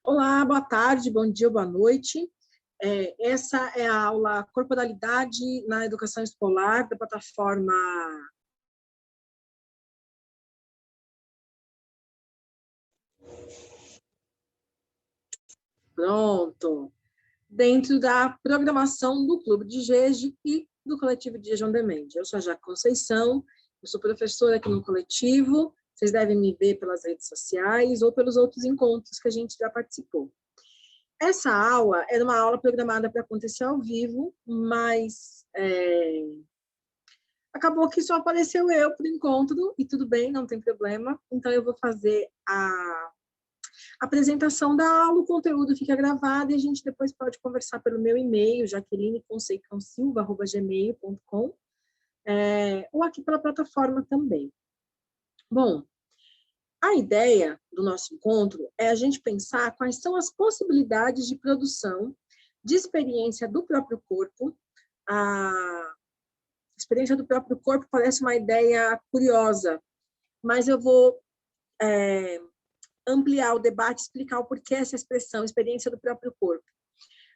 Olá, boa tarde, bom dia, boa noite. Essa é a aula Corporalidade na Educação Escolar da plataforma. Pronto. Dentro da programação do Clube de GEG e do Coletivo de GEG On Demand. Eu sou a Jaque Conceição, eu sou professora aqui no coletivo, vocês devem me ver pelas redes sociais ou pelos outros encontros que a gente já participou. Essa aula era uma aula programada para acontecer ao vivo, mas acabou que só apareceu eu por encontro, e tudo bem, não tem problema. Então, eu vou fazer a apresentação da aula, o conteúdo fica gravado e a gente depois pode conversar pelo meu e-mail, jaquelineconceiçãosilva@gmail.com, ou aqui pela plataforma também. Bom, a ideia do nosso encontro é a gente pensar quais são as possibilidades de produção de experiência do próprio corpo. A experiência do próprio corpo parece uma ideia curiosa, mas eu vou ampliar o debate, explicar o porquê essa expressão, experiência do próprio corpo,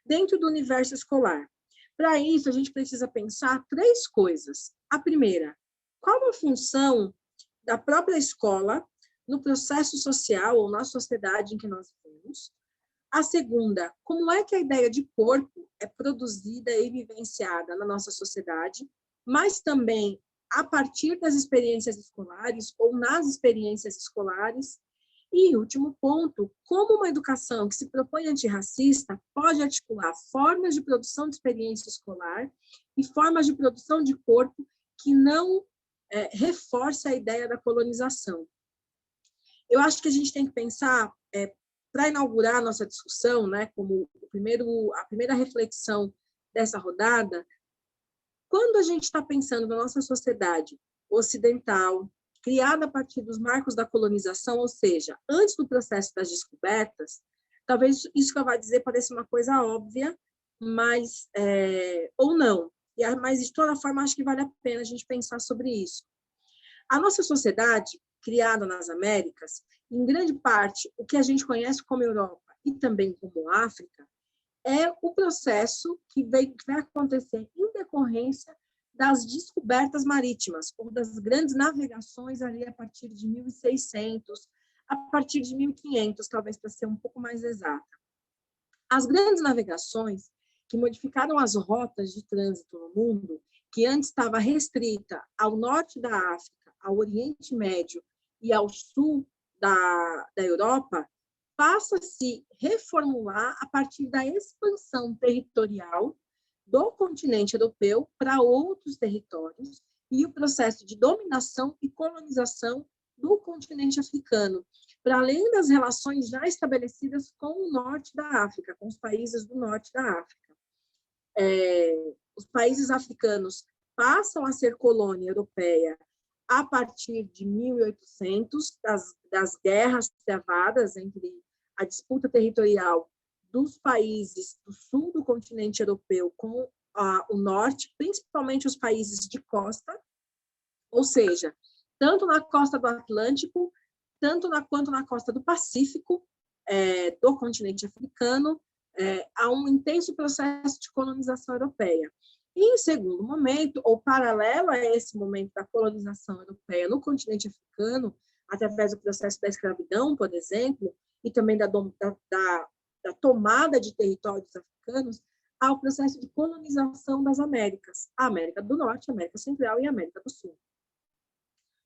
dentro do universo escolar. Para isso, a gente precisa pensar três coisas. A primeira, qual a função da própria escola no processo social ou na sociedade em que nós vivemos? A segunda, como é que a ideia de corpo é produzida e vivenciada na nossa sociedade, mas também a partir das experiências escolares ou nas experiências escolares? E, último ponto, como uma educação que se propõe antirracista pode articular formas de produção de experiência escolar e formas de produção de corpo que não reforce a ideia da colonização. Eu acho que a gente tem que pensar, para inaugurar a nossa discussão, né, como a primeira reflexão dessa rodada, quando a gente está pensando na nossa sociedade ocidental, criada a partir dos marcos da colonização, ou seja, antes do processo das descobertas, talvez isso que eu vou dizer pareça uma coisa óbvia, mas ou não. Mas, de toda forma, acho que vale a pena a gente pensar sobre isso. A nossa sociedade, criada nas Américas, em grande parte, o que a gente conhece como Europa e também como África, é o processo que vai acontecer em decorrência das descobertas marítimas, ou das grandes navegações ali a partir de 1600, a partir de 1500, talvez para ser um pouco mais exata. As grandes navegações que modificaram as rotas de trânsito no mundo, que antes estava restrita ao norte da África, ao Oriente Médio e ao sul da Europa, passa a se reformular a partir da expansão territorial do continente europeu para outros territórios e o processo de dominação e colonização do continente africano, para além das relações já estabelecidas com o norte da África, com os países do norte da África. Os países africanos passam a ser colônia europeia a partir de 1800, das guerras travadas entre a disputa territorial dos países do sul do continente europeu com o norte, principalmente os países de costa, ou seja, tanto na costa do Atlântico, quanto na costa do Pacífico, do continente africano, há um intenso processo de colonização europeia. E, em segundo momento, ou paralelo a esse momento da colonização europeia no continente africano, através do processo da escravidão, por exemplo, e também da tomada de territórios africanos, há o processo de colonização das Américas, a América do Norte, a América Central e a América do Sul.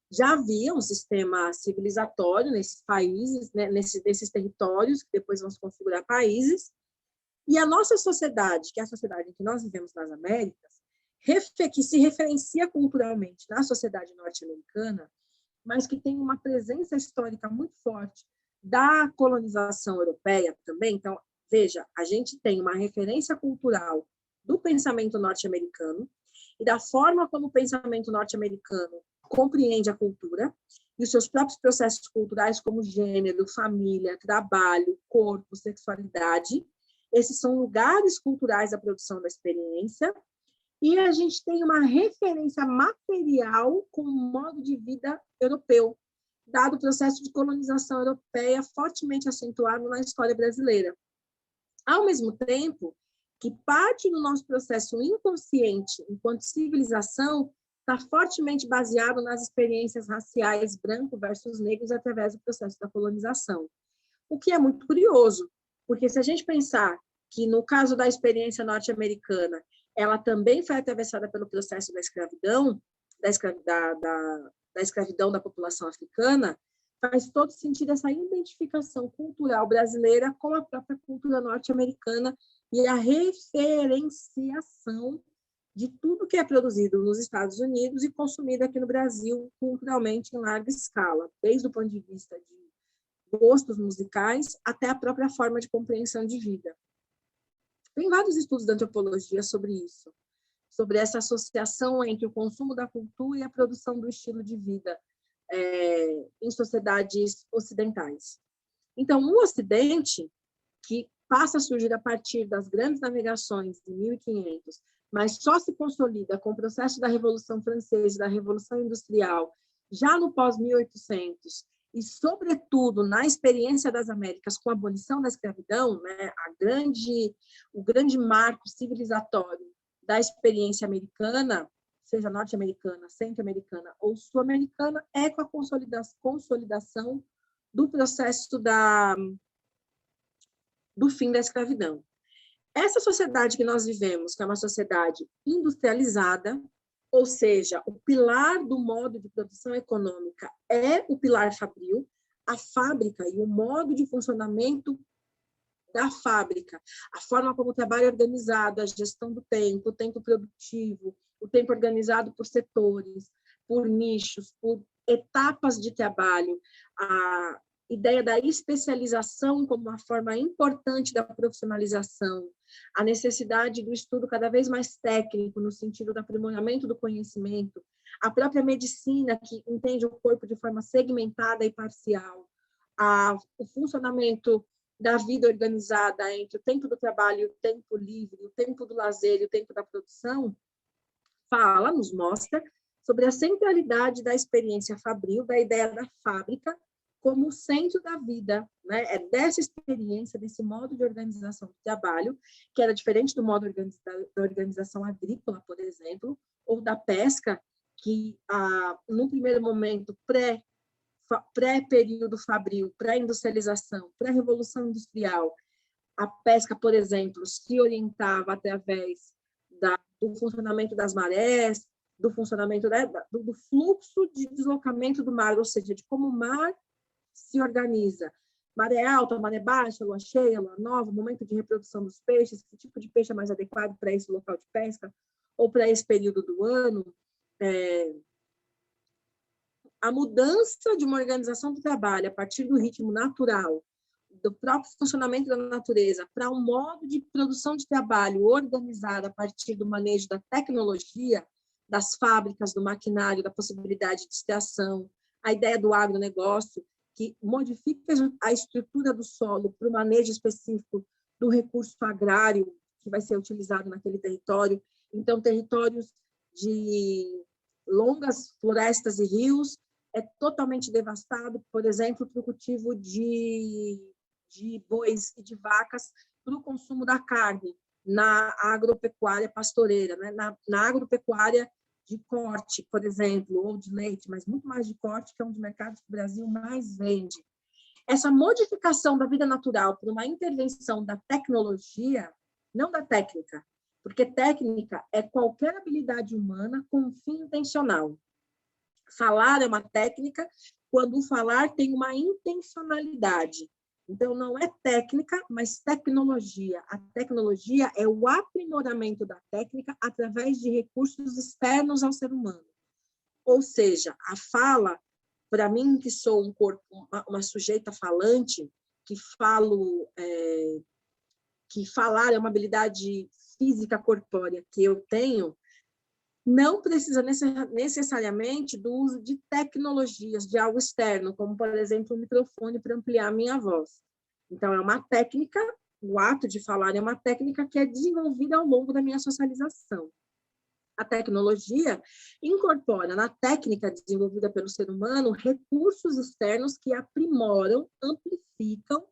Já havia um sistema civilizatório nesses países, né, nesses territórios, que depois vão se configurar países, e a nossa sociedade, que é a sociedade em que nós vivemos nas Américas, que se referencia culturalmente na sociedade norte-americana, mas que tem uma presença histórica muito forte da colonização europeia também. Então, veja, a gente tem uma referência cultural do pensamento norte-americano e da forma como o pensamento norte-americano compreende a cultura e os seus próprios processos culturais, como gênero, família, trabalho, corpo, sexualidade. Esses são lugares culturais da produção da experiência. E a gente tem uma referência material com o modo de vida europeu, dado o processo de colonização europeia fortemente acentuado na história brasileira. Ao mesmo tempo que parte do nosso processo inconsciente enquanto civilização está fortemente baseado nas experiências raciais branco versus negros através do processo da colonização. O que é muito curioso, porque se a gente pensar que no caso da experiência norte-americana, ela também foi atravessada pelo processo da escravidão, da escravidão da população africana, faz todo sentido essa identificação cultural brasileira com a própria cultura norte-americana e a referenciação de tudo que é produzido nos Estados Unidos e consumido aqui no Brasil culturalmente em larga escala, desde o ponto de vista de gostos musicais até a própria forma de compreensão de vida. Tem vários estudos da antropologia sobre isso, sobre essa associação entre o consumo da cultura e a produção do estilo de vida em sociedades ocidentais. Então, o Ocidente, que passa a surgir a partir das grandes navegações de 1500, mas só se consolida com o processo da Revolução Francesa, da Revolução Industrial, já no pós-1800, e, sobretudo, na experiência das Américas com a abolição da escravidão, né, o grande marco civilizatório da experiência americana, seja norte-americana, centro-americana ou sul-americana, é com a consolidação do processo do fim da escravidão. Essa sociedade que nós vivemos, que é uma sociedade industrializada, ou seja, o pilar do modo de produção econômica é o pilar fabril, a fábrica e o modo de funcionamento da fábrica, a forma como o trabalho é organizado, a gestão do tempo, o tempo produtivo, o tempo organizado por setores, por nichos, por etapas de trabalho, a ideia da especialização como uma forma importante da profissionalização, a necessidade do estudo cada vez mais técnico, no sentido do aprimoramento do conhecimento, a própria medicina, que entende o corpo de forma segmentada e parcial, o funcionamento da vida organizada entre o tempo do trabalho, o tempo livre, o tempo do lazer e o tempo da produção, nos mostra sobre a centralidade da experiência fabril, da ideia da fábrica, como o centro da vida, né? É dessa experiência, desse modo de organização do trabalho, que era diferente do modo da organização agrícola, por exemplo, ou da pesca, que, num primeiro momento, pré-período fabril, pré-industrialização, pré-revolução industrial, a pesca, por exemplo, se orientava através do funcionamento das marés, do funcionamento do fluxo de deslocamento do mar, ou seja, de como o mar se organiza. Maré alta, maré baixa, lua cheia, lua nova, momento de reprodução dos peixes, que tipo de peixe é mais adequado para esse local de pesca ou para esse período do ano. A mudança de uma organização do trabalho a partir do ritmo natural, do próprio funcionamento da natureza, para um modo de produção de trabalho organizado a partir do manejo da tecnologia, das fábricas, do maquinário, da possibilidade de extração, a ideia do agronegócio, que modifica a estrutura do solo para o manejo específico do recurso agrário que vai ser utilizado naquele território. Então, territórios de longas florestas e rios é totalmente devastado, por exemplo, para o cultivo de bois e de vacas para o consumo da carne na agropecuária pastoreira, né? na agropecuária de corte, por exemplo, ou de leite, mas muito mais de corte, que é um dos mercados que o Brasil mais vende. Essa modificação da vida natural por uma intervenção da tecnologia, não da técnica, porque técnica é qualquer habilidade humana com um fim intencional. Falar é uma técnica quando o falar tem uma intencionalidade. Então, não é técnica, mas tecnologia. A tecnologia é o aprimoramento da técnica através de recursos externos ao ser humano. Ou seja, a fala, para mim, que sou um corpo, uma sujeita falante, que falar é uma habilidade física corpórea que eu tenho, não precisa necessariamente do uso de tecnologias, de algo externo, como, por exemplo, um microfone para ampliar a minha voz. Então, é uma técnica, o ato de falar é uma técnica que é desenvolvida ao longo da minha socialização. A tecnologia incorpora na técnica desenvolvida pelo ser humano recursos externos que aprimoram, amplificam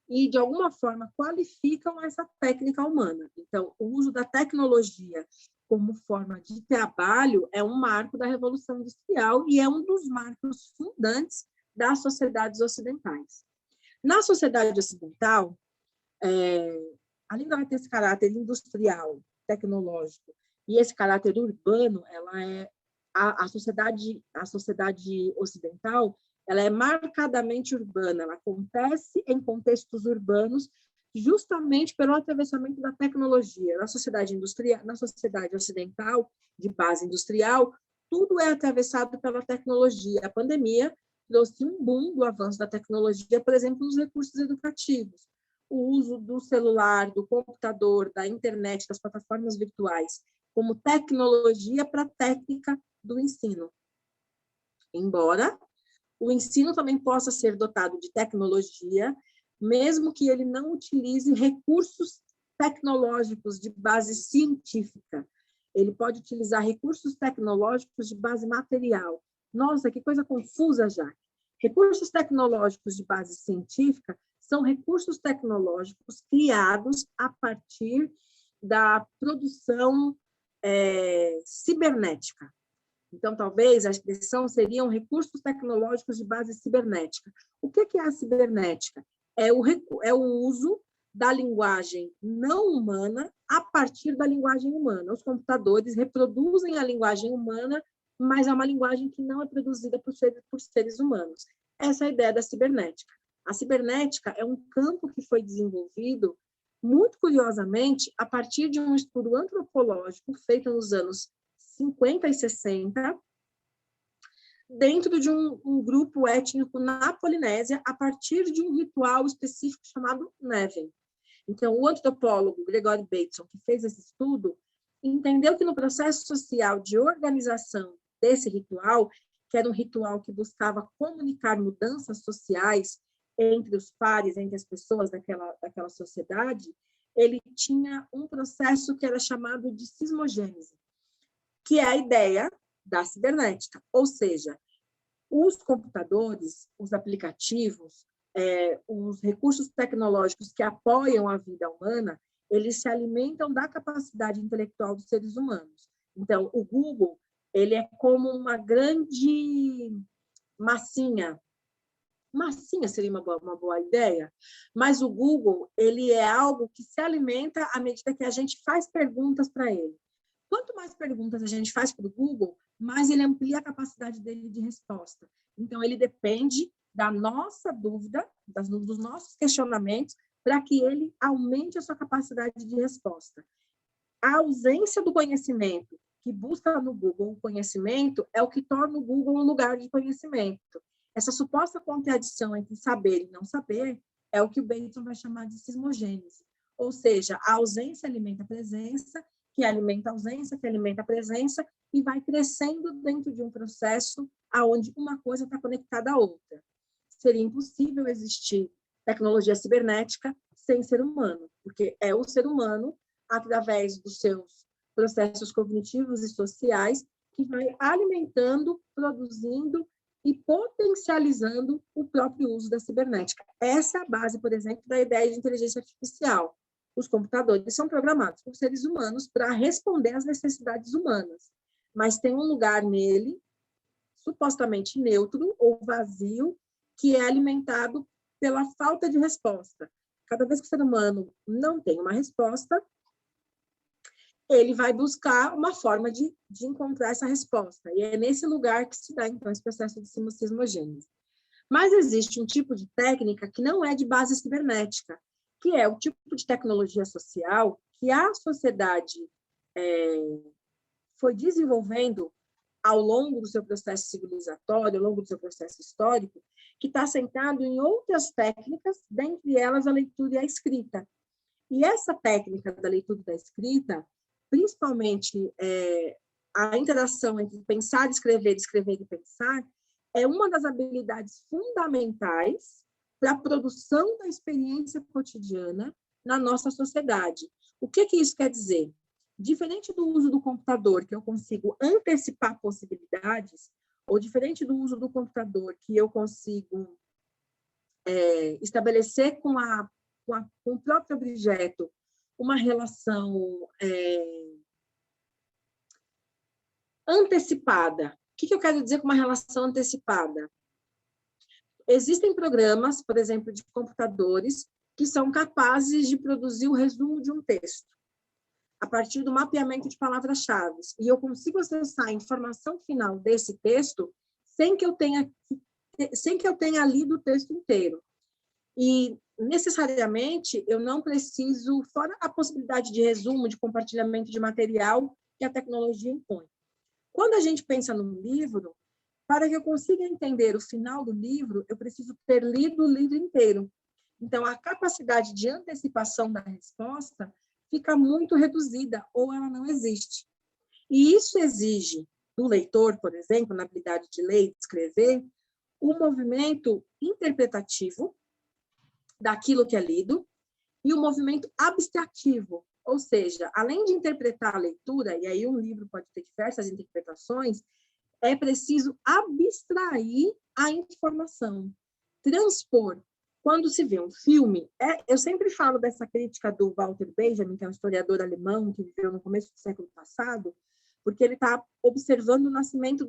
e, de alguma forma, qualificam essa técnica humana. Então, o uso da tecnologia como forma de trabalho é um marco da Revolução Industrial e é um dos marcos fundantes das sociedades ocidentais. Na sociedade ocidental, além de ela ter esse caráter industrial, tecnológico, e esse caráter urbano, ela é a sociedade ocidental, ela é marcadamente urbana, ela acontece em contextos urbanos justamente pelo atravessamento da tecnologia. Na sociedade ocidental, de base industrial, tudo é atravessado pela tecnologia. A pandemia trouxe um boom do avanço da tecnologia, por exemplo, nos recursos educativos. O uso do celular, do computador, da internet, das plataformas virtuais, como tecnologia para a técnica do ensino. Embora o ensino também possa ser dotado de tecnologia, mesmo que ele não utilize recursos tecnológicos de base científica. Ele pode utilizar recursos tecnológicos de base material. Nossa, que coisa confusa já. Recursos tecnológicos de base científica são recursos tecnológicos criados a partir da produção cibernética. Então, talvez a expressão seriam recursos tecnológicos de base cibernética. O que é a cibernética? É o uso da linguagem não humana a partir da linguagem humana. Os computadores reproduzem a linguagem humana, mas é uma linguagem que não é produzida por seres humanos. Essa é a ideia da cibernética. A cibernética é um campo que foi desenvolvido, muito curiosamente, a partir de um estudo antropológico feito nos anos 50 e 60, dentro de um grupo étnico na Polinésia, a partir de um ritual específico chamado Neven. Então, o antropólogo Gregory Bateson, que fez esse estudo, entendeu que no processo social de organização desse ritual, que era um ritual que buscava comunicar mudanças sociais entre os pares, entre as pessoas daquela sociedade, ele tinha um processo que era chamado de sismogênese, que é a ideia da cibernética, ou seja, os computadores, os aplicativos, os recursos tecnológicos que apoiam a vida humana, eles se alimentam da capacidade intelectual dos seres humanos. Então, o Google, ele é como uma grande massinha. Massinha seria uma boa ideia, mas o Google, ele é algo que se alimenta à medida que a gente faz perguntas para ele. Quanto mais perguntas a gente faz para o Google, mais ele amplia a capacidade dele de resposta. Então, ele depende da nossa dúvida, dos nossos questionamentos, para que ele aumente a sua capacidade de resposta. A ausência do conhecimento, que busca no Google o conhecimento, é o que torna o Google um lugar de conhecimento. Essa suposta contradição entre saber e não saber é o que o Bateson vai chamar de sismogênese. Ou seja, a ausência alimenta a presença, que alimenta a ausência, que alimenta a presença, e vai crescendo dentro de um processo onde uma coisa está conectada à outra. Seria impossível existir tecnologia cibernética sem ser humano, porque é o ser humano, através dos seus processos cognitivos e sociais, que vai alimentando, produzindo e potencializando o próprio uso da cibernética. Essa é a base, por exemplo, da ideia de inteligência artificial. Os computadores são programados por seres humanos para responder às necessidades humanas, mas tem um lugar nele, supostamente neutro ou vazio, que é alimentado pela falta de resposta. Cada vez que o ser humano não tem uma resposta, ele vai buscar uma forma de encontrar essa resposta. E é nesse lugar que se dá, então, esse processo de sismogênese. Mas existe um tipo de técnica que não é de base cibernética, que é o tipo de tecnologia social que a sociedade foi desenvolvendo ao longo do seu processo civilizatório, ao longo do seu processo histórico, que está assentado em outras técnicas, dentre elas a leitura e a escrita. E essa técnica da leitura e da escrita, principalmente a interação entre pensar e escrever e pensar, é uma das habilidades fundamentais para a produção da experiência cotidiana na nossa sociedade. O que isso quer dizer? Diferente do uso do computador, que eu consigo antecipar possibilidades, ou diferente do uso do computador, que eu consigo estabelecer com o próprio objeto uma relação antecipada. O que eu quero dizer com uma relação antecipada? Existem programas, por exemplo, de computadores, que são capazes de produzir o resumo de um texto, a partir do mapeamento de palavras-chave. E eu consigo acessar a informação final desse texto sem que eu tenha lido o texto inteiro. E, necessariamente, eu não preciso, fora a possibilidade de resumo, de compartilhamento de material que a tecnologia impõe. Quando a gente pensa num livro, para que eu consiga entender o final do livro, eu preciso ter lido o livro inteiro. Então, a capacidade de antecipação da resposta fica muito reduzida, ou ela não existe. E isso exige do leitor, por exemplo, na habilidade de ler e de escrever, um movimento interpretativo daquilo que é lido e um movimento abstrativo, ou seja, além de interpretar a leitura, e aí um livro pode ter diversas interpretações, é preciso abstrair a informação, transpor. Quando se vê um filme, eu sempre falo dessa crítica do Walter Benjamin, que é um historiador alemão que viveu no começo do século passado, porque ele está observando o nascimento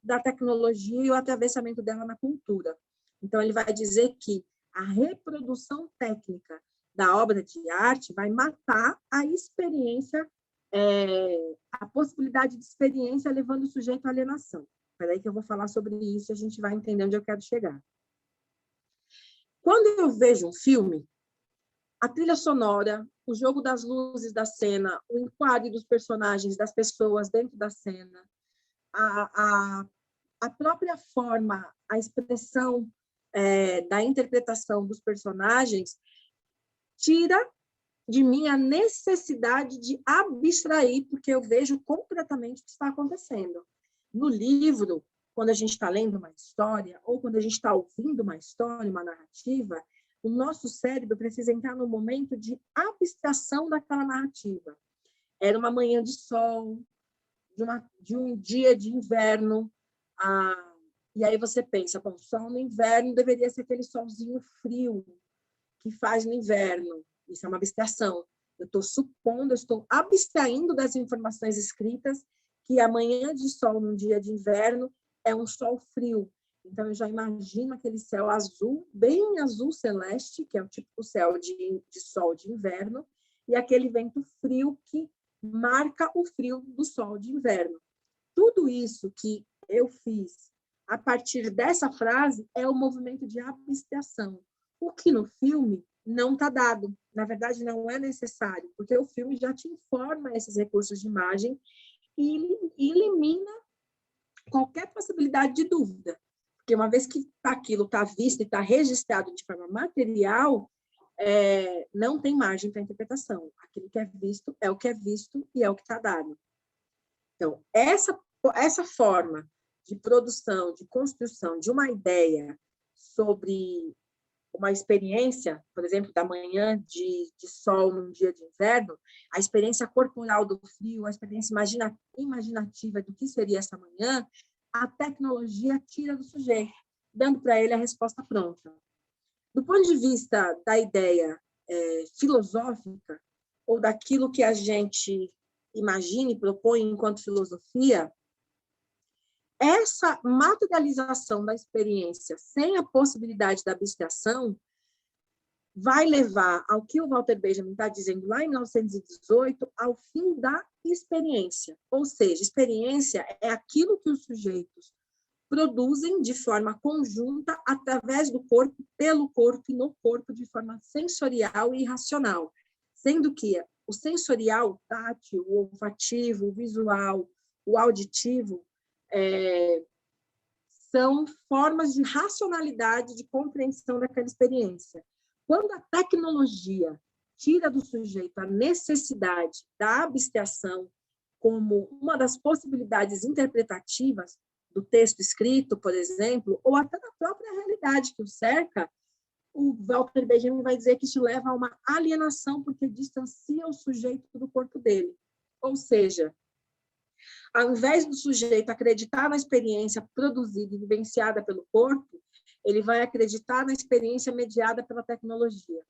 da tecnologia e o atravessamento dela na cultura. Então, ele vai dizer que a reprodução técnica da obra de arte vai matar a experiência, a possibilidade de experiência levando o sujeito à alienação. Espera aí que eu vou falar sobre isso e a gente vai entender onde eu quero chegar. Quando eu vejo um filme, a trilha sonora, o jogo das luzes da cena, o enquadre dos personagens, das pessoas dentro da cena, a própria forma, a expressão da interpretação dos personagens tira de mim a necessidade de abstrair, porque eu vejo completamente o que está acontecendo. No livro, quando a gente está lendo uma história, ou quando a gente está ouvindo uma história, uma narrativa, o nosso cérebro precisa entrar no momento de abstração daquela narrativa. Era uma manhã de sol, de um dia de inverno, e aí você pensa, bom, sol no inverno deveria ser aquele solzinho frio que faz no inverno. Isso é uma abstração. Eu estou supondo, eu estou abstraindo das informações escritas que a manhã de sol num dia de inverno é um sol frio. Então, eu já imagino aquele céu azul, bem azul celeste, que é o típico céu de sol de inverno, e aquele vento frio que marca o frio do sol de inverno. Tudo isso que eu fiz a partir dessa frase é o movimento de abstração. O que no filme não está dado. Na verdade, não é necessário, porque o filme já te informa esses recursos de imagem e elimina qualquer possibilidade de dúvida. Porque uma vez que aquilo está visto e está registrado de forma material, não tem margem para interpretação. Aquilo que é visto é o que é visto e é o que está dado. Então, essa forma de produção, de construção de uma ideia sobre uma experiência, por exemplo, da manhã de sol num dia de inverno, a experiência corporal do frio, a experiência imaginativa do que seria essa manhã, a tecnologia tira do sujeito, dando para ele a resposta pronta. Do ponto de vista da ideia filosófica, ou daquilo que a gente imagina e propõe enquanto filosofia, essa materialização da experiência sem a possibilidade da abstração vai levar ao que o Walter Benjamin está dizendo lá em 1918, ao fim da experiência. Ou seja, experiência é aquilo que os sujeitos produzem de forma conjunta através do corpo, pelo corpo e no corpo, de forma sensorial e racional. Sendo que o sensorial, o tátil, o olfativo, o visual, o auditivo, são formas de racionalidade, de compreensão daquela experiência. Quando a tecnologia tira do sujeito a necessidade da abstração como uma das possibilidades interpretativas do texto escrito, por exemplo, ou até da própria realidade que o cerca, o Walter Benjamin vai dizer que isso leva a uma alienação, porque distancia o sujeito do corpo dele. Ou seja, ao invés do sujeito acreditar na experiência produzida e vivenciada pelo corpo, ele vai acreditar na experiência mediada pela tecnologia.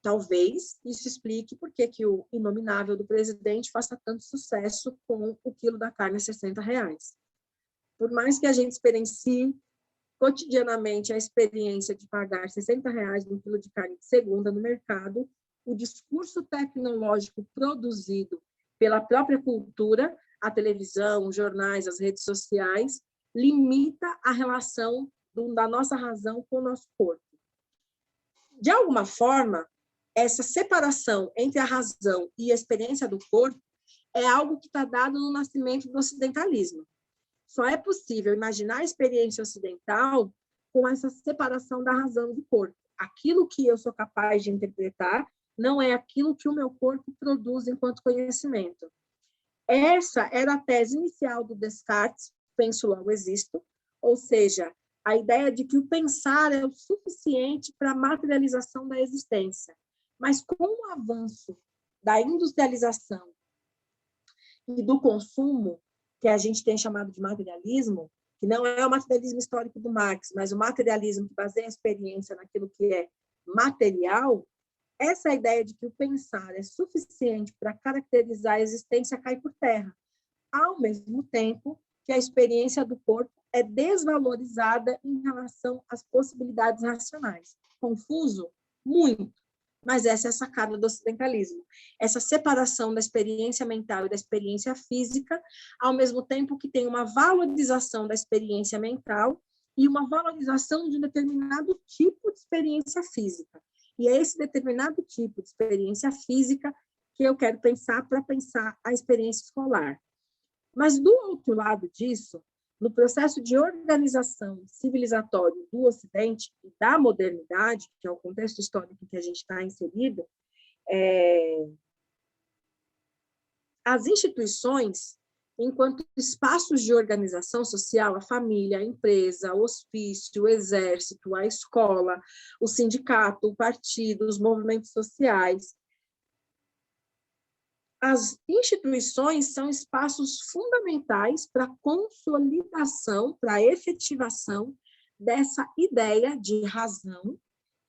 Talvez isso explique por que o inominável do presidente faça tanto sucesso com o quilo da carne a R$60. Por mais que a gente experiencie cotidianamente a experiência de pagar R$60 no quilo de carne de segunda no mercado, o discurso tecnológico produzido pela própria cultura, a televisão, os jornais, as redes sociais, limita a relação da nossa razão com o nosso corpo. De alguma forma, essa separação entre a razão e a experiência do corpo é algo que está dado no nascimento do ocidentalismo. Só é possível imaginar a experiência ocidental com essa separação da razão do corpo. Aquilo que eu sou capaz de interpretar não é aquilo que o meu corpo produz enquanto conhecimento. Essa era a tese inicial do Descartes, penso logo existo, ou seja, a ideia de que o pensar é o suficiente para a materialização da existência. Mas com o avanço da industrialização e do consumo, que a gente tem chamado de materialismo, que não é o materialismo histórico do Marx, mas o materialismo que baseia a experiência naquilo que é material, essa ideia de que o pensar é suficiente para caracterizar a existência cai por terra, ao mesmo tempo que a experiência do corpo é desvalorizada em relação às possibilidades racionais. Confuso? Muito. Mas essa é a sacada do ocidentalismo. Essa separação da experiência mental e da experiência física, ao mesmo tempo que tem uma valorização da experiência mental e uma valorização de um determinado tipo de experiência física. E é esse determinado tipo de experiência física que eu quero pensar para pensar a experiência escolar. Mas, do outro lado disso, no processo de organização civilizatório do Ocidente e da modernidade, que é o contexto histórico em que a gente está inserido, as instituições, enquanto espaços de organização social, a família, a empresa, o hospício, o exército, a escola, o sindicato, o partido, os movimentos sociais, as instituições são espaços fundamentais para a consolidação, para a efetivação dessa ideia de razão,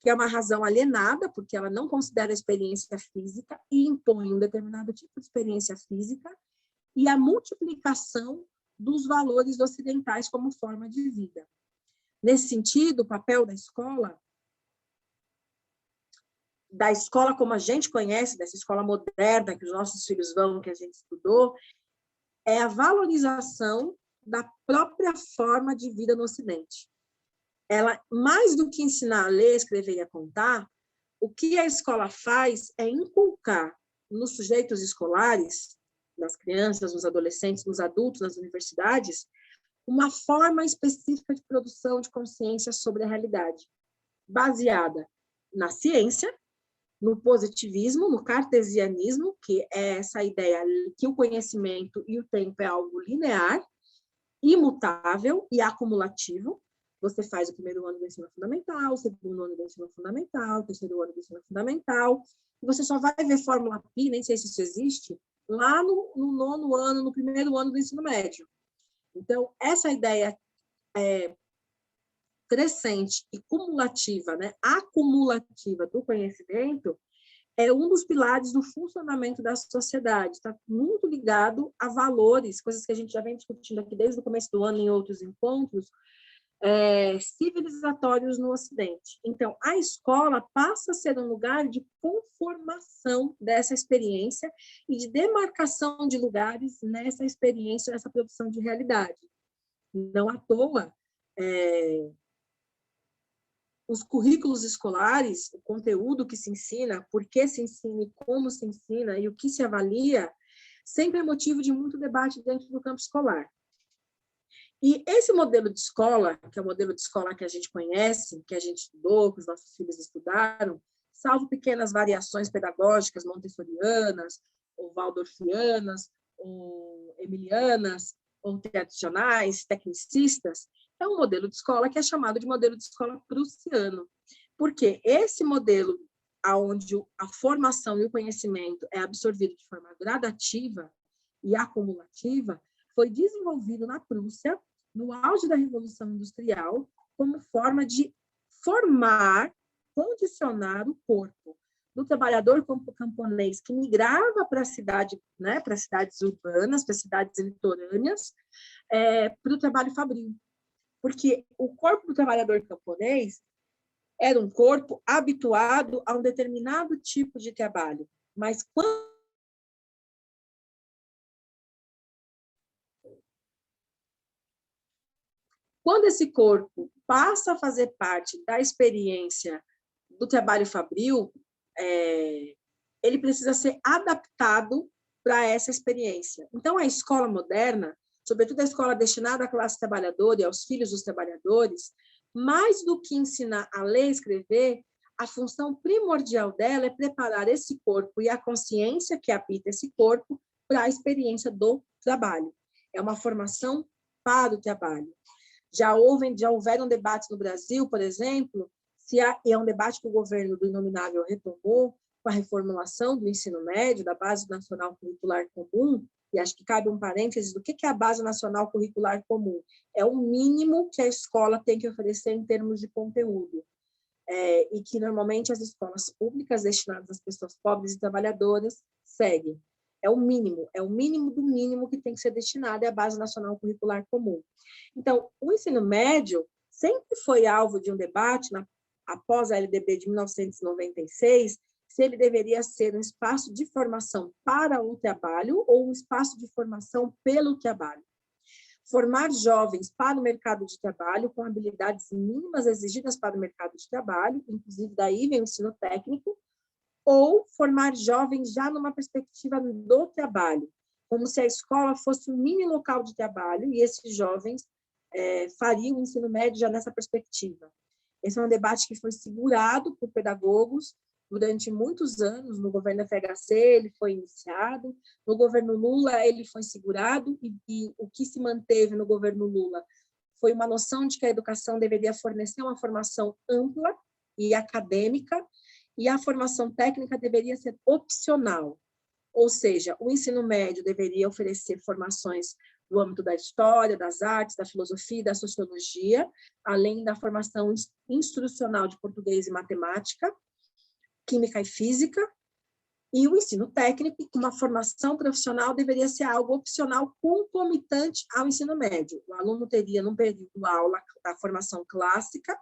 que é uma razão alienada, porque ela não considera a experiência física e impõe um determinado tipo de experiência física, e a multiplicação dos valores ocidentais como forma de vida. Nesse sentido, o papel da escola como a gente conhece, dessa escola moderna que os nossos filhos vão, que a gente estudou, é a valorização da própria forma de vida no Ocidente. Ela, mais do que ensinar a ler, escrever e a contar, o que a escola faz é inculcar nos sujeitos escolares, nas crianças, nos adolescentes, nos adultos, nas universidades, uma forma específica de produção de consciência sobre a realidade, baseada na ciência, no positivismo, no cartesianismo, que é essa ideia que o conhecimento e o tempo é algo linear, imutável e acumulativo. Você faz o primeiro ano do ensino fundamental, o segundo ano do ensino fundamental, o terceiro ano do ensino fundamental, e você só vai ver fórmula pi, nem sei se isso existe, lá no nono ano, no primeiro ano do ensino médio. Então, essa ideia crescente e cumulativa, né, acumulativa do conhecimento, é um dos pilares do funcionamento da sociedade. Está muito ligado a valores, coisas que a gente já vem discutindo aqui desde o começo do ano em outros encontros, civilizatórios no Ocidente. Então, a escola passa a ser um lugar de conformação dessa experiência e de demarcação de lugares nessa experiência, nessa produção de realidade. Não à toa, os currículos escolares, o conteúdo que se ensina, por que se ensina e como se ensina e o que se avalia, sempre é motivo de muito debate dentro do campo escolar. E esse modelo de escola, que é o modelo de escola que a gente conhece, que a gente estudou, que os nossos filhos estudaram, salvo pequenas variações pedagógicas montessorianas, ou waldorfianas, ou emilianas, ou tradicionais, tecnicistas, é um modelo de escola que é chamado de modelo de escola prussiano. Porque esse modelo onde a formação e o conhecimento é absorvido de forma gradativa e acumulativa, foi desenvolvido na Prússia, no auge da Revolução Industrial, como forma de formar, condicionar o corpo do trabalhador camponês que migrava para a cidade, né, para cidades urbanas, para cidades litorâneas, para o trabalho fabril. Porque o corpo do trabalhador camponês era um corpo habituado a um determinado tipo de trabalho. Mas quando esse corpo passa a fazer parte da experiência do trabalho fabril, ele precisa ser adaptado para essa experiência. Então, a escola moderna, sobretudo a escola destinada à classe trabalhadora e aos filhos dos trabalhadores, mais do que ensinar a ler e escrever, a função primordial dela é preparar esse corpo e a consciência que habita esse corpo para a experiência do trabalho. É uma formação para o trabalho. Já houveram debates no Brasil, por exemplo, é um debate que o governo do Inominável retomou com a reformulação do ensino médio, da Base Nacional Curricular Comum, e acho que cabe um parênteses do que é a Base Nacional Curricular Comum. É o mínimo que a escola tem que oferecer em termos de conteúdo, e que normalmente as escolas públicas destinadas às pessoas pobres e trabalhadoras seguem. É o mínimo do mínimo que tem que ser destinado à Base Nacional Curricular Comum. Então, o ensino médio sempre foi alvo de um debate após a LDB de 1996, se ele deveria ser um espaço de formação para o trabalho ou um espaço de formação pelo trabalho. Formar jovens para o mercado de trabalho com habilidades mínimas exigidas para o mercado de trabalho, inclusive daí vem o ensino técnico, ou formar jovens já numa perspectiva do trabalho, como se a escola fosse um mini local de trabalho e esses jovens fariam o ensino médio já nessa perspectiva. Esse é um debate que foi segurado por pedagogos durante muitos anos. No governo FHC ele foi iniciado, no governo Lula ele foi segurado, e o que se manteve no governo Lula foi uma noção de que a educação deveria fornecer uma formação ampla e acadêmica, e a formação técnica deveria ser opcional, ou seja, o ensino médio deveria oferecer formações no âmbito da história, das artes, da filosofia e da sociologia, além da formação instrucional de português e matemática, química e física, e o ensino técnico, uma formação profissional, deveria ser algo opcional concomitante ao ensino médio. O aluno teria, num período, aula da formação clássica,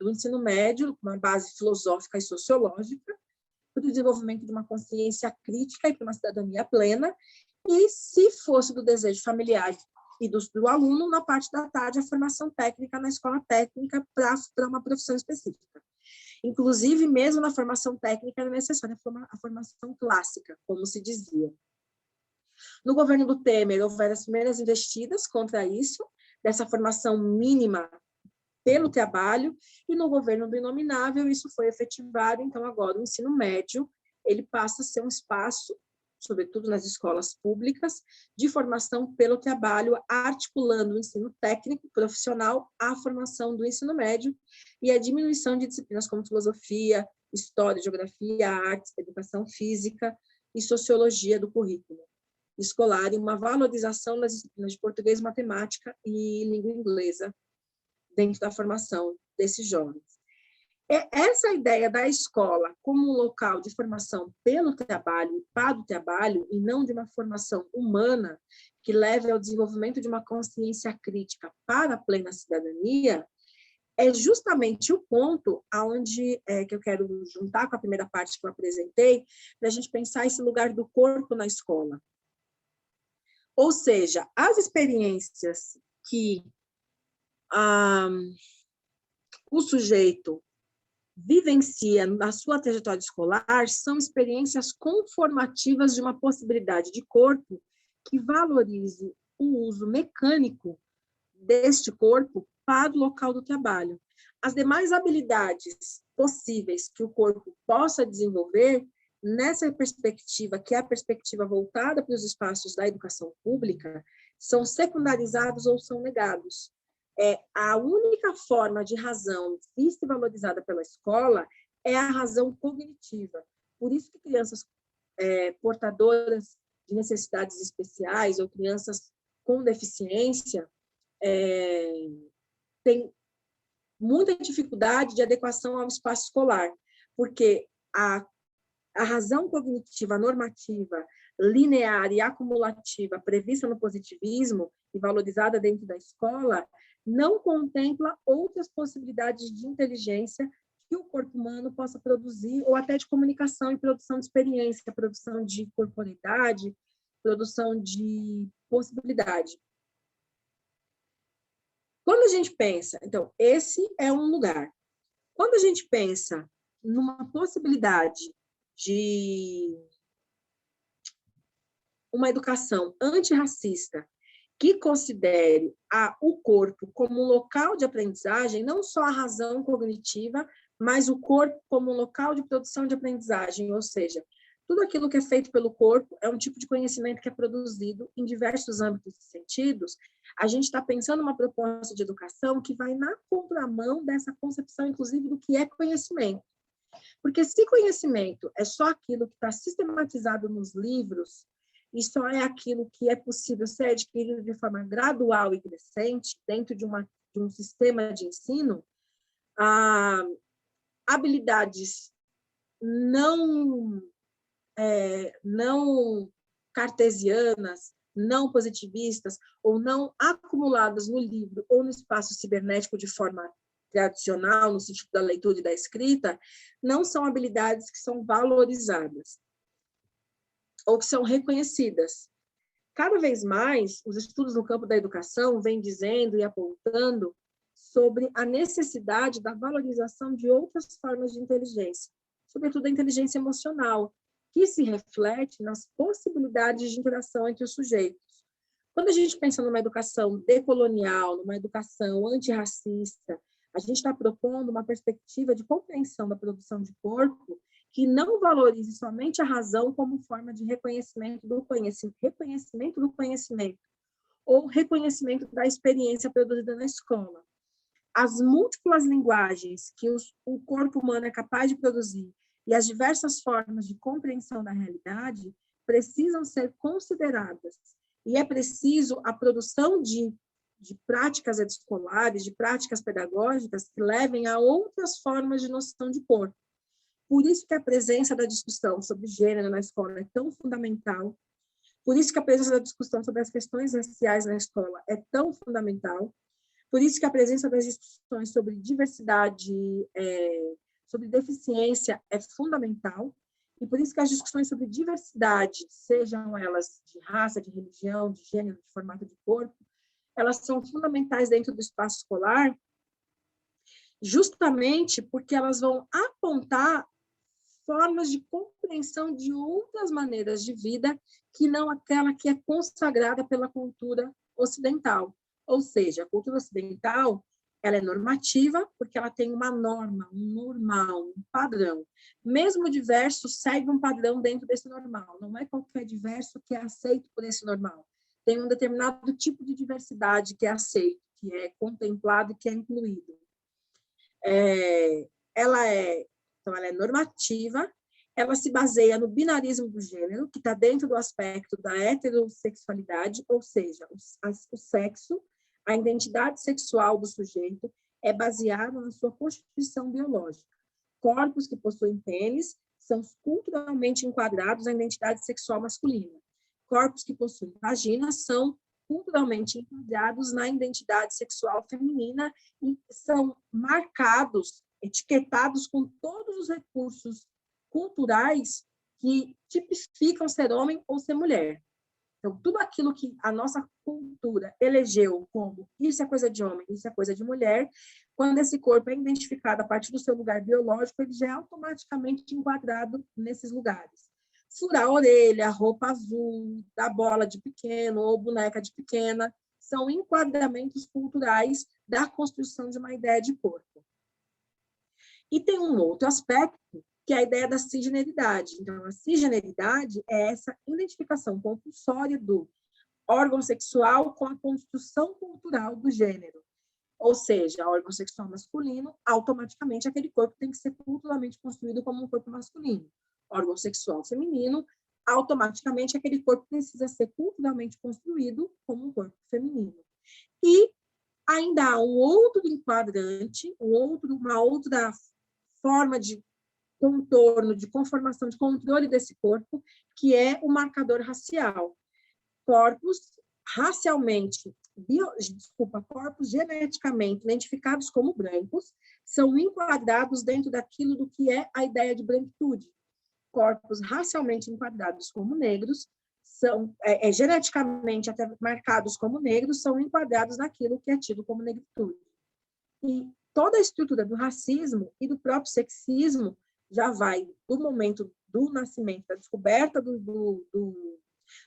do ensino médio, uma base filosófica e sociológica, para o desenvolvimento de uma consciência crítica e para uma cidadania plena, e, se fosse do desejo familiar e do aluno, na parte da tarde, a formação técnica na escola técnica para uma profissão específica. Inclusive, mesmo na formação técnica, era necessária a formação clássica, como se dizia. No governo do Temer, houveram as primeiras investidas contra isso, dessa formação mínima pelo trabalho, e no governo do Inominável isso foi efetivado. Então, agora, o ensino médio ele passa a ser um espaço, sobretudo nas escolas públicas, de formação pelo trabalho, articulando o ensino técnico profissional à formação do ensino médio e a diminuição de disciplinas como filosofia, história, geografia, artes, educação física e sociologia do currículo escolar, e uma valorização das disciplinas de português, matemática e língua inglesa dentro da formação desses jovens. Essa ideia da escola como um local de formação pelo trabalho e para o trabalho, e não de uma formação humana que leve ao desenvolvimento de uma consciência crítica para a plena cidadania, é justamente o ponto aonde que eu quero juntar com a primeira parte que eu apresentei, para a gente pensar esse lugar do corpo na escola. Ou seja, as experiências que o sujeito vivencia na sua trajetória escolar são experiências conformativas de uma possibilidade de corpo que valorize o uso mecânico deste corpo para o local do trabalho. As demais habilidades possíveis que o corpo possa desenvolver nessa perspectiva, que é a perspectiva voltada para os espaços da educação pública, são secundarizados ou são negados. A única forma de razão vista e valorizada pela escola é a razão cognitiva. Por isso que crianças portadoras de necessidades especiais ou crianças com deficiência têm muita dificuldade de adequação ao espaço escolar, porque a razão cognitiva, normativa, linear e acumulativa prevista no positivismo e valorizada dentro da escola não contempla outras possibilidades de inteligência que o corpo humano possa produzir, ou até de comunicação e produção de experiência, produção de corporeidade, produção de possibilidade. Quando a gente pensa, então, esse é um lugar. Quando a gente pensa numa possibilidade de uma educação antirracista que considere o corpo como um local de aprendizagem, não só a razão cognitiva, mas o corpo como um local de produção de aprendizagem, ou seja, tudo aquilo que é feito pelo corpo é um tipo de conhecimento que é produzido em diversos âmbitos e sentidos. A gente está pensando uma proposta de educação que vai na contramão dessa concepção, inclusive, do que é conhecimento. Porque se conhecimento é só aquilo que está sistematizado nos livros, e só é aquilo que é possível ser adquirido de forma gradual e crescente dentro de um sistema de ensino, habilidades não cartesianas, não positivistas, ou não acumuladas no livro ou no espaço cibernético de forma tradicional, no sentido da leitura e da escrita, não são habilidades que são valorizadas ou que são reconhecidas. Cada vez mais, os estudos no campo da educação vêm dizendo e apontando sobre a necessidade da valorização de outras formas de inteligência, sobretudo a inteligência emocional, que se reflete nas possibilidades de interação entre os sujeitos. Quando a gente pensa numa educação decolonial, numa educação antirracista, a gente está propondo uma perspectiva de compreensão da produção de corpo que não valorize somente a razão como forma de reconhecimento do conhecimento ou reconhecimento da experiência produzida na escola. As múltiplas linguagens que o corpo humano é capaz de produzir e as diversas formas de compreensão da realidade precisam ser consideradas. E é preciso a produção de práticas escolares, de práticas pedagógicas que levem a outras formas de noção de corpo. Por isso que a presença da discussão sobre gênero na escola é tão fundamental. Por isso que a presença da discussão sobre as questões raciais na escola é tão fundamental. Por isso que a presença das discussões sobre diversidade, sobre deficiência é fundamental. E por isso que as discussões sobre diversidade, sejam elas de raça, de religião, de gênero, de formato de corpo, elas são fundamentais dentro do espaço escolar, justamente porque elas vão apontar formas de compreensão de outras maneiras de vida que não aquela que é consagrada pela cultura ocidental. Ou seja, a cultura ocidental, ela é normativa porque ela tem uma norma, um normal, um padrão. Mesmo o diverso segue um padrão dentro desse normal. Não é qualquer diverso que é aceito por esse normal. Tem um determinado tipo de diversidade que é aceito, que é contemplado, que é incluído. Ela é normativa, ela se baseia no binarismo do gênero, que está dentro do aspecto da heterossexualidade, ou seja, o sexo, a identidade sexual do sujeito é baseada na sua constituição biológica. Corpos que possuem pênis são culturalmente enquadrados na identidade sexual masculina. Corpos que possuem vagina são culturalmente enquadrados na identidade sexual feminina e são marcados, etiquetados com todos os recursos culturais que tipificam ser homem ou ser mulher. Então, tudo aquilo que a nossa cultura elegeu como isso é coisa de homem, isso é coisa de mulher, quando esse corpo é identificado a partir do seu lugar biológico, ele já é automaticamente enquadrado nesses lugares. Furar a orelha, roupa azul, dar bola de pequeno ou boneca de pequena, são enquadramentos culturais da construção de uma ideia de corpo. E tem um outro aspecto, que é a ideia da cisgeneridade. Então, a cisgeneridade é essa identificação compulsória do órgão sexual com a construção cultural do gênero. ou seja, órgão sexual masculino, automaticamente aquele corpo tem que ser culturalmente construído como um corpo masculino. Órgão sexual feminino, automaticamente aquele corpo precisa ser culturalmente construído como um corpo feminino. E ainda há um outro enquadrante, uma outra forma de contorno, de conformação, de controle desse corpo, que é o marcador racial. Corpos corpos geneticamente identificados como brancos são enquadrados dentro daquilo do que é a ideia de branquitude. Corpos racialmente enquadrados como negros são geneticamente até marcados como negros, são enquadrados naquilo que é tido como negritude. E toda a estrutura do racismo e do próprio sexismo já vai do momento do nascimento, da descoberta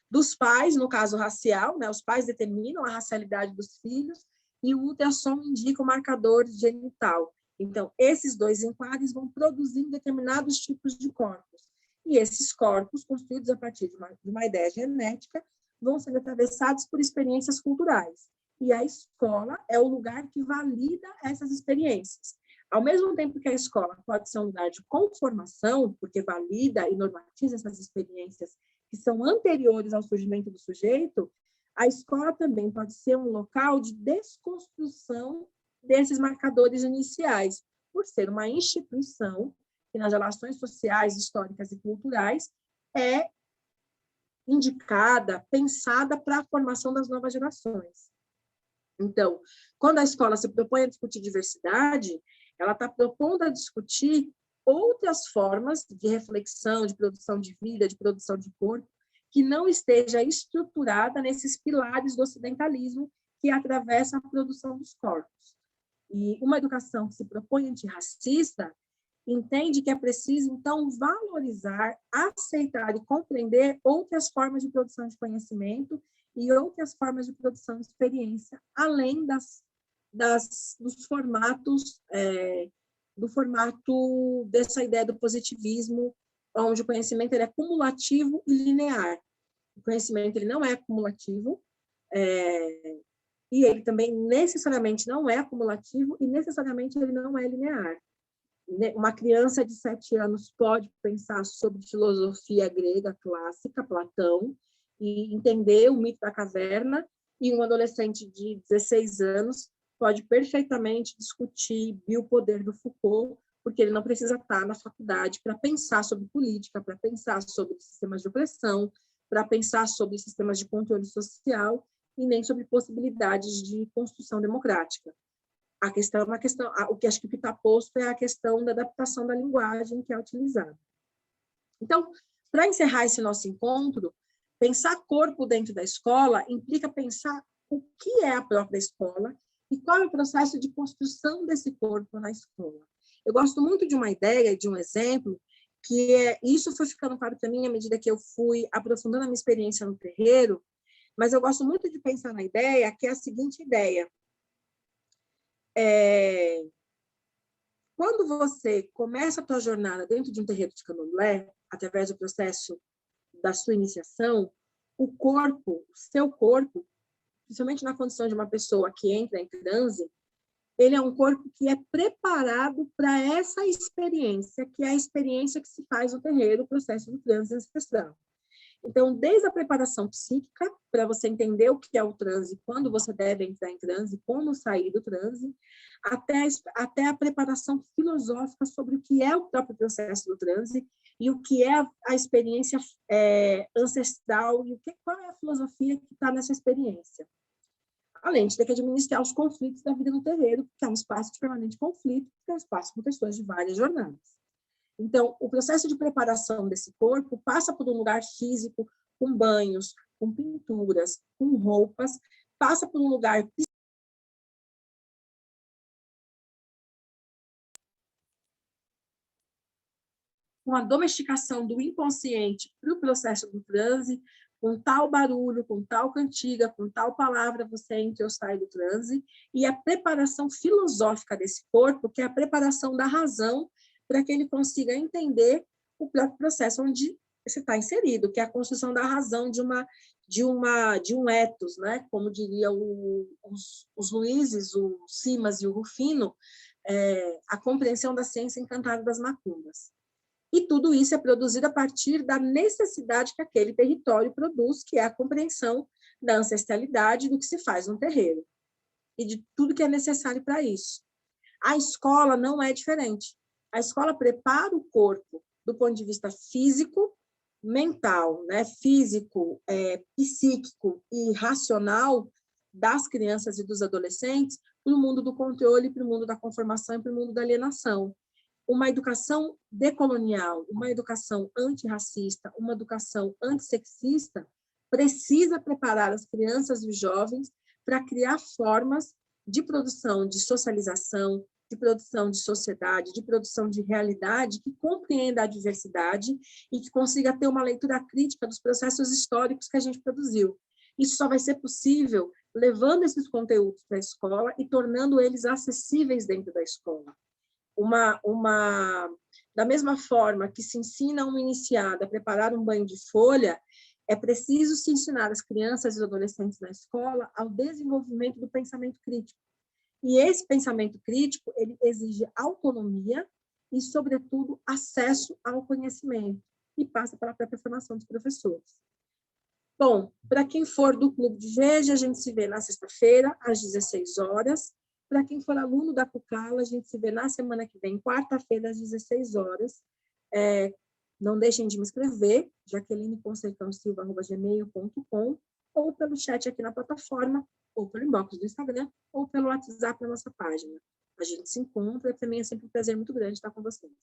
dos pais, no caso racial, né? Os pais determinam a racialidade dos filhos e o ultrassom indica o marcador genital. Então, esses dois enquadres vão produzindo determinados tipos de corpos. E esses corpos, construídos a partir de uma ideia genética, vão sendo atravessados por experiências culturais. E a escola é o lugar que valida essas experiências. Ao mesmo tempo que a escola pode ser um lugar de conformação, porque valida e normatiza essas experiências que são anteriores ao surgimento do sujeito, a escola também pode ser um local de desconstrução desses marcadores iniciais, por ser uma instituição que nas relações sociais, históricas e culturais é indicada, pensada para a formação das novas gerações. Então, quando a escola se propõe a discutir diversidade, ela está propondo a discutir outras formas de reflexão, de produção de vida, de produção de corpo, que não esteja estruturada nesses pilares do ocidentalismo que atravessam a produção dos corpos. E uma educação que se propõe antirracista entende que é preciso, então, valorizar, aceitar e compreender outras formas de produção de conhecimento e outras formas de produção de experiência, além dos formatos, do formato dessa ideia do positivismo, onde o conhecimento ele é cumulativo e linear. O conhecimento ele não é acumulativo, e ele também necessariamente não é acumulativo e necessariamente ele não é linear. Uma criança de 7 anos pode pensar sobre filosofia grega clássica, Platão, e entender o mito da caverna, e um adolescente de 16 anos pode perfeitamente discutir biopoder do Foucault, porque ele não precisa estar na faculdade para pensar sobre política, para pensar sobre sistemas de opressão, para pensar sobre sistemas de controle social e nem sobre possibilidades de construção democrática. A questão é uma questão, o que acho que está posto é a questão da adaptação da linguagem que é utilizada. Então, para encerrar esse nosso encontro, pensar corpo dentro da escola implica pensar o que é a própria escola e qual é o processo de construção desse corpo na escola. Eu gosto muito de uma ideia, de um exemplo, que isso foi ficando claro para mim à medida que eu fui aprofundando a minha experiência no terreiro, mas eu gosto muito de pensar na ideia, que é a seguinte ideia. Quando você começa a tua jornada dentro de um terreiro de candomblé, através do processo da sua iniciação, o seu corpo, principalmente na condição de uma pessoa que entra em transe, ele é um corpo que é preparado para essa experiência, que é a experiência que se faz no terreiro, o processo do transe ancestral. Então, desde a preparação psíquica, para você entender o que é o transe, quando você deve entrar em transe, como sair do transe, até a preparação filosófica sobre o que é o próprio processo do transe e o que é a experiência ancestral e qual é a filosofia que está nessa experiência. Além de ter que administrar os conflitos da vida no terreiro, que é um espaço de permanente conflito, que é um espaço com pessoas de várias jornadas. Então, o processo de preparação desse corpo passa por um lugar físico, com banhos, com pinturas, com roupas, passa por um lugar com a domesticação do inconsciente para o processo do transe, com tal barulho, com tal cantiga, com tal palavra, você entra ou sai do transe, e a preparação filosófica desse corpo, que é a preparação da razão para que ele consiga entender o próprio processo onde você está inserido, que é a construção da razão de de um ethos, né? Como diria os Luizes, o Simas e o Rufino, a compreensão da ciência encantada das macumbas. E tudo isso é produzido a partir da necessidade que aquele território produz, que é a compreensão da ancestralidade do que se faz no terreiro e de tudo que é necessário para isso. A escola não é diferente. A escola prepara o corpo do ponto de vista físico, mental, né? Físico, psíquico e racional das crianças e dos adolescentes para o mundo do controle, para o mundo da conformação e para o mundo da alienação. Uma educação decolonial, uma educação antirracista, uma educação antissexista precisa preparar as crianças e os jovens para criar formas de produção de socialização, de produção de sociedade, de produção de realidade que compreenda a diversidade e que consiga ter uma leitura crítica dos processos históricos que a gente produziu. Isso só vai ser possível levando esses conteúdos para a escola e tornando eles acessíveis dentro da escola. Da mesma forma que se ensina uma iniciada a preparar um banho de folha, é preciso se ensinar as crianças e os adolescentes na escola ao desenvolvimento do pensamento crítico. E esse pensamento crítico, ele exige autonomia e, sobretudo, acesso ao conhecimento, e passa pela própria formação dos professores. Bom, para quem for do Clube de Veja, a gente se vê na sexta-feira, às 16 horas. Para quem for aluno da Cucala, a gente se vê na semana que vem, quarta-feira, às 16 horas. Não deixem de me escrever, jaquelineconceiçãosilva@gmail.com, ou pelo chat aqui na plataforma, ou pelo inbox do Instagram, ou pelo WhatsApp na nossa página. A gente se encontra, também é sempre um prazer muito grande estar com vocês.